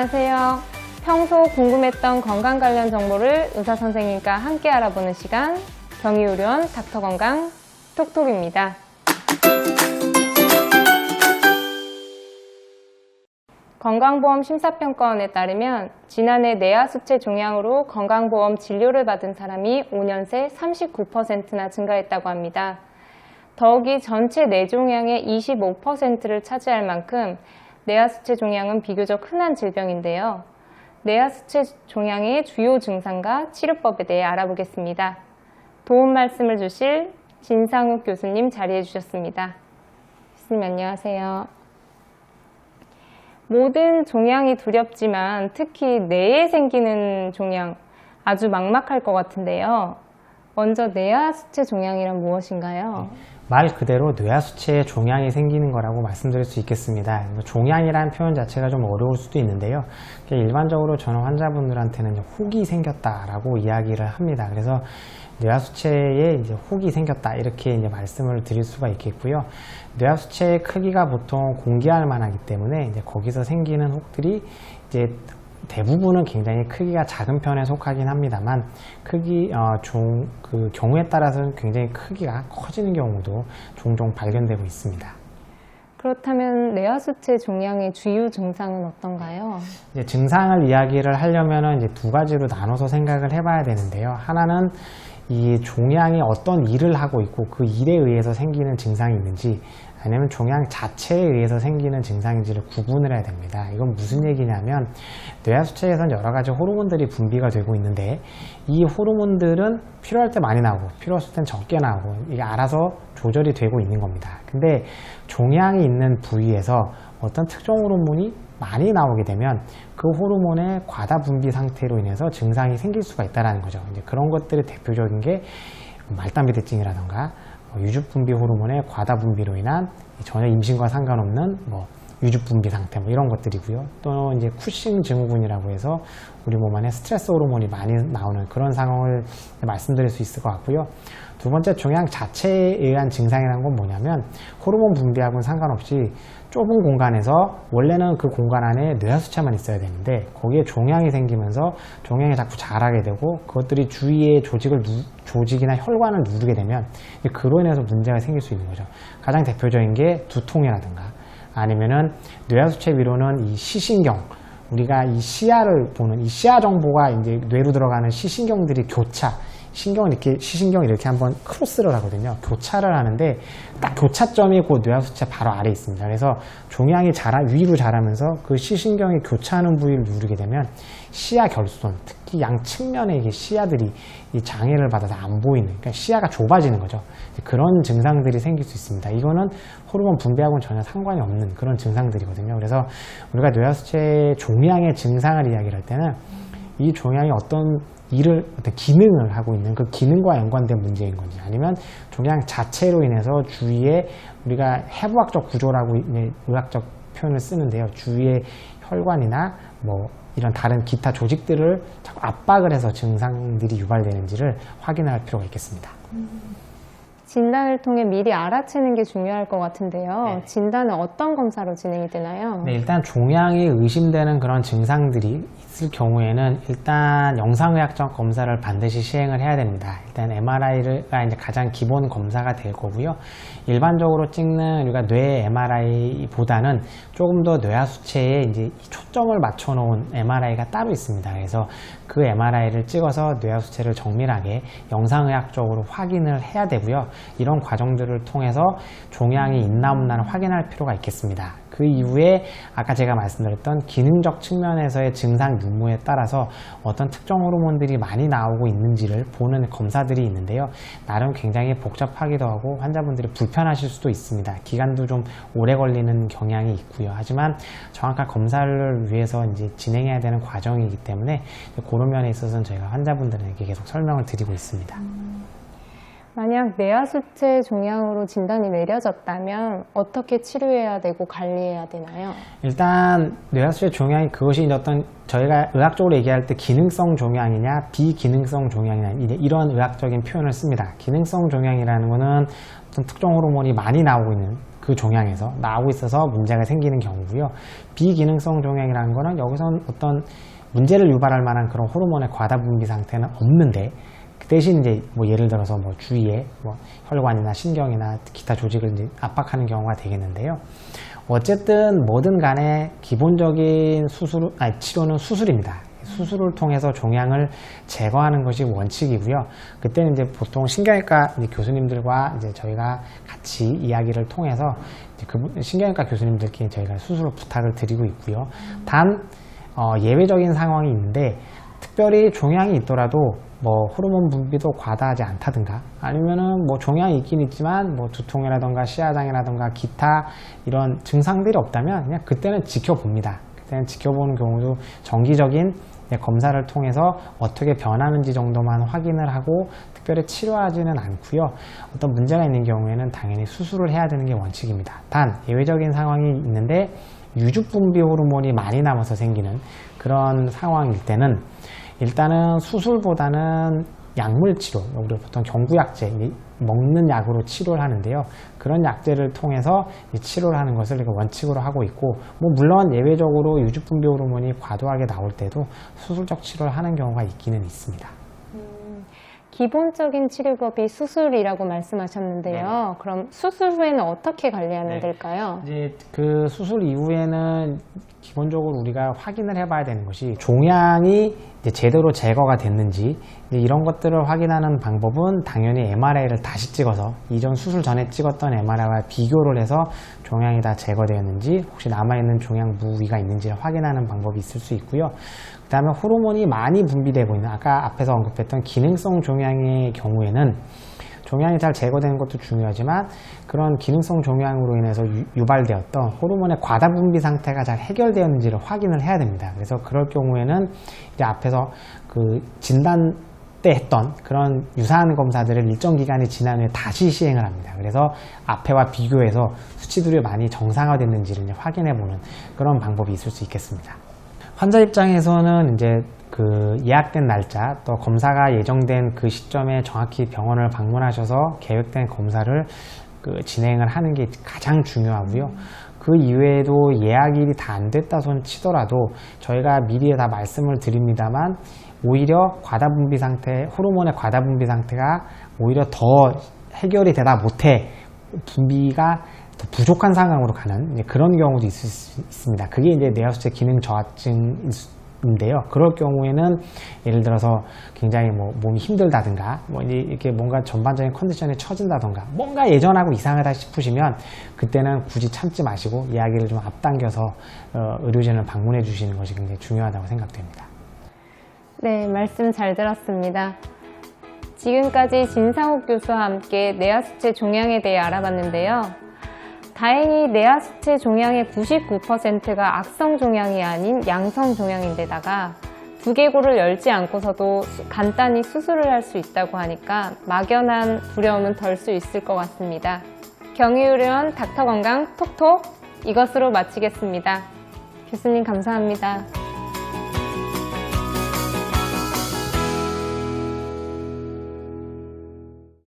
안녕하세요. 평소 궁금했던 건강 관련 정보를 의사 선생님과 함께 알아보는 시간, 경희의료원 닥터건강 톡톡입니다. 건강보험 심사평가원에 따르면 지난해 뇌하수체 종양으로 건강보험 진료를 받은 사람이 5년 새 39%나 증가했다고 합니다. 더욱이 전체 뇌종양의 25%를 차지할 만큼 뇌하수체 종양은 비교적 흔한 질병인데요. 뇌하수체 종양의 주요 증상과 치료법에 대해 알아보겠습니다. 도움 말씀을 주실 진상욱 교수님 자리해 주셨습니다. 교수님 안녕하세요. 모든 종양이 두렵지만 특히 뇌에 생기는 종양 아주 막막할 것 같은데요. 먼저 뇌하수체 종양이란 무엇인가요? 말 그대로 뇌하수체에 종양이 생기는 거라고 말씀드릴 수 있겠습니다. 종양이라는 표현 자체가 좀 어려울 수도 있는데요. 일반적으로 저는 환자분들한테는 혹이 생겼다라고 이야기를 합니다. 그래서 뇌하수체에 이제 혹이 생겼다 이렇게 이제 말씀을 드릴 수가 있겠고요. 뇌하수체의 크기가 보통 공개할 만하기 때문에 이제 거기서 생기는 혹들이 이제 대부분은 굉장히 크기가 작은 편에 속하긴 합니다만 그 경우에 따라서는 굉장히 크기가 커지는 경우도 종종 발견되고 있습니다. 그렇다면 뇌하수체 종양의 주요 증상은 어떤가요? 이제 증상을 이야기를 하려면 이제 두 가지로 나눠서 생각을 해봐야 되는데요. 하나는 이 종양이 어떤 일을 하고 있고 그 일에 의해서 생기는 증상이 있는지 아니면 종양 자체에 의해서 생기는 증상인지를 구분을 해야 됩니다. 이건 무슨 얘기냐면 뇌하수체에서는 여러 가지 호르몬들이 분비가 되고 있는데 이 호르몬들은 필요할 때 많이 나오고 필요 없을 땐 적게 나오고 이게 알아서 조절이 되고 있는 겁니다. 근데 종양이 있는 부위에서 어떤 특정 호르몬이 많이 나오게 되면 그 호르몬의 과다 분비 상태로 인해서 증상이 생길 수가 있다는 거죠. 이제 그런 것들이 대표적인 게 말단비대증이라던가 유주분비 호르몬의 과다 분비로 인한 전혀 임신과 상관없는 유주분비 상태 이런 것들이고요. 또 이제 쿠싱 증후군이라고 해서 우리 몸 안에 스트레스 호르몬이 많이 나오는 그런 상황을 말씀드릴 수 있을 것 같고요. 두 번째 종양 자체에 의한 증상이라는 건 뭐냐면 호르몬 분비하고는 상관없이 좁은 공간에서 원래는 그 공간 안에 뇌하수체만 있어야 되는데 거기에 종양이 생기면서 종양이 자꾸 자라게 되고 그것들이 주위의 조직이나 혈관을 누르게 되면 그로 인해서 문제가 생길 수 있는 거죠. 가장 대표적인 게 두통이라든가 아니면은 뇌하수체 위로는 이 시신경, 우리가 이 시야를 보는 이 시야 정보가 이제 뇌로 들어가는 시신경들이 시신경을 이렇게 한번 크로스를 하거든요. 교차를 하는데 딱 교차점이 그 뇌하수체 바로 아래에 있습니다. 그래서 종양이 위로 자라면서 그 시신경이 교차하는 부위를 누르게 되면 시야 결손, 특히 양 측면에 이게 시야들이 이 장애를 받아서 안 보이는, 그러니까 시야가 좁아지는 거죠. 그런 증상들이 생길 수 있습니다. 이거는 호르몬 분비하고는 전혀 상관이 없는 그런 증상들이거든요. 그래서 우리가 뇌하수체 종양의 증상을 이야기를 할 때는 이 종양이 어떤 기능을 하고 있는 그 기능과 연관된 문제인 건지 아니면 종양 자체로 인해서 주위에 우리가 해부학적 구조라고 의학적 표현을 쓰는데요. 주위의 혈관이나 이런 다른 기타 조직들을 자꾸 압박을 해서 증상들이 유발되는지를 확인할 필요가 있겠습니다. 진단을 통해 미리 알아채는 게 중요할 것 같은데요. 네. 진단은 어떤 검사로 진행이 되나요? 네, 일단 종양이 의심되는 그런 증상들이 있을 경우에는 일단 영상의학적 검사를 반드시 시행을 해야 됩니다. 일단 MRI가 이제 가장 기본 검사가 될 거고요. 일반적으로 찍는 우리가 뇌 MRI보다는 조금 더 뇌하수체에 이제 초점을 맞춰 놓은 MRI가 따로 있습니다. 그래서 그 MRI를 찍어서 뇌하수체를 정밀하게 영상의학적으로 확인을 해야 되고요. 이런 과정들을 통해서 종양이 있나 없나를 확인할 필요가 있겠습니다. 그 이후에 아까 제가 말씀드렸던 기능적 측면에서의 증상 유무에 따라서 어떤 특정 호르몬들이 많이 나오고 있는지를 보는 검사들이 있는데요. 나름 굉장히 복잡하기도 하고 환자분들이 불편하실 수도 있습니다. 기간도 좀 오래 걸리는 경향이 있고요. 하지만 정확한 검사를 위해서 이제 진행해야 되는 과정이기 때문에 그런 면에 있어서는 저희가 환자분들에게 계속 설명을 드리고 있습니다. 만약 뇌하수체 종양으로 진단이 내려졌다면 어떻게 치료해야 되고 관리해야 되나요? 일단 뇌하수체 종양이 그것이 이제 어떤 저희가 의학적으로 얘기할 때 기능성 종양이냐 비기능성 종양이냐 이제 이런 의학적인 표현을 씁니다. 기능성 종양이라는 거는 어떤 특정 호르몬이 많이 나오고 있는 그 종양에서 나오고 있어서 문제가 생기는 경우고요. 비기능성 종양이라는 거는 여기서는 어떤 문제를 유발할 만한 그런 호르몬의 과다 분비 상태는 없는데 그 대신 이제 뭐 예를 들어서 뭐 주위에 뭐 혈관이나 신경이나 기타 조직을 이제 압박하는 경우가 되겠는데요. 어쨌든 뭐든 간에 기본적인 치료는 수술입니다. 수술을 통해서 종양을 제거하는 것이 원칙이고요. 그때는 이제 보통 신경외과 이제 교수님들과 이제 저희가 같이 이야기를 통해서 이제 신경외과 교수님들께 저희가 수술을 부탁을 드리고 있고요. 단 예외적인 상황이 있는데 특별히 종양이 있더라도 뭐 호르몬 분비도 과다하지 않다든가 아니면은 뭐 종양이 있긴 있지만 뭐 두통이라든가 시야장애라든가 기타 이런 증상들이 없다면 그냥 그때는 지켜봅니다. 그때는 지켜보는 경우도 정기적인 검사를 통해서 어떻게 변하는지 정도만 확인을 하고 특별히 치료하지는 않고요. 어떤 문제가 있는 경우에는 당연히 수술을 해야 되는 게 원칙입니다. 단 예외적인 상황이 있는데 유죽분비 호르몬이 많이 남아서 생기는 그런 상황일 때는 일단은 수술보다는 약물 치료, 우리가 보통 경구약제, 먹는 약으로 치료를 하는데요. 그런 약제를 통해서 치료를 하는 것을 원칙으로 하고 있고, 뭐 물론 예외적으로 유죽분비 호르몬이 과도하게 나올 때도 수술적 치료를 하는 경우가 있기는 있습니다. 기본적인 치료법이 수술이라고 말씀하셨는데요. 네. 그럼 수술 후에는 어떻게 관리하면 네. 될까요? 이제 그 수술 이후에는 기본적으로 우리가 확인을 해봐야 되는 것이 종양이 이제 제대로 제거가 됐는지 이런 것들을 확인하는 방법은 당연히 MRI를 다시 찍어서 이전 수술 전에 찍었던 MRI와 비교를 해서 종양이 다 제거되었는지 혹시 남아있는 종양 무위가 있는지를 확인하는 방법이 있을 수 있고요. 그 다음에 호르몬이 많이 분비되고 있는 아까 앞에서 언급했던 기능성 종양의 경우에는 종양이 잘 제거되는 것도 중요하지만 그런 기능성 종양으로 인해서 유발되었던 호르몬의 과다 분비 상태가 잘 해결되었는지를 확인을 해야 됩니다. 그래서 그럴 경우에는 이제 앞에서 그 진단 때 했던 그런 유사한 검사들을 일정 기간이 지난 후에 다시 시행을 합니다. 그래서 앞에와 비교해서 수치들이 많이 정상화됐는지를 이제 확인해 보는 그런 방법이 있을 수 있겠습니다. 환자 입장에서는 이제 그 예약된 날짜 또 검사가 예정된 그 시점에 정확히 병원을 방문하셔서 계획된 검사를 그 진행을 하는 게 가장 중요하고요. 그 이외에도 예약일이 다 안 됐다 손 치더라도 저희가 미리 다 말씀을 드립니다만 오히려 과다분비 상태, 호르몬의 과다분비 상태가 오히려 더 해결이 되다 못해 분비가 더 부족한 상황으로 가는 그런 경우도 있을 수 있습니다. 그게 이제 뇌하수체 기능 저하증인데요. 그럴 경우에는 예를 들어서 굉장히 뭐 몸이 힘들다든가 뭐 이제 이렇게 뭔가 전반적인 컨디션이 처진다든가 뭔가 예전하고 이상하다 싶으시면 그때는 굳이 참지 마시고 이야기를 좀 앞당겨서 의료진을 방문해 주시는 것이 굉장히 중요하다고 생각됩니다. 네, 말씀 잘 들었습니다. 지금까지 진상욱 교수와 함께 뇌하수체 종양에 대해 알아봤는데요. 다행히 뇌하수체 종양의 99%가 악성 종양이 아닌 양성 종양인데다가 두개골을 열지 않고서도 간단히 수술을 할 수 있다고 하니까 막연한 두려움은 덜 수 있을 것 같습니다. 경희의료원 닥터건강 톡톡 이것으로 마치겠습니다. 교수님 감사합니다.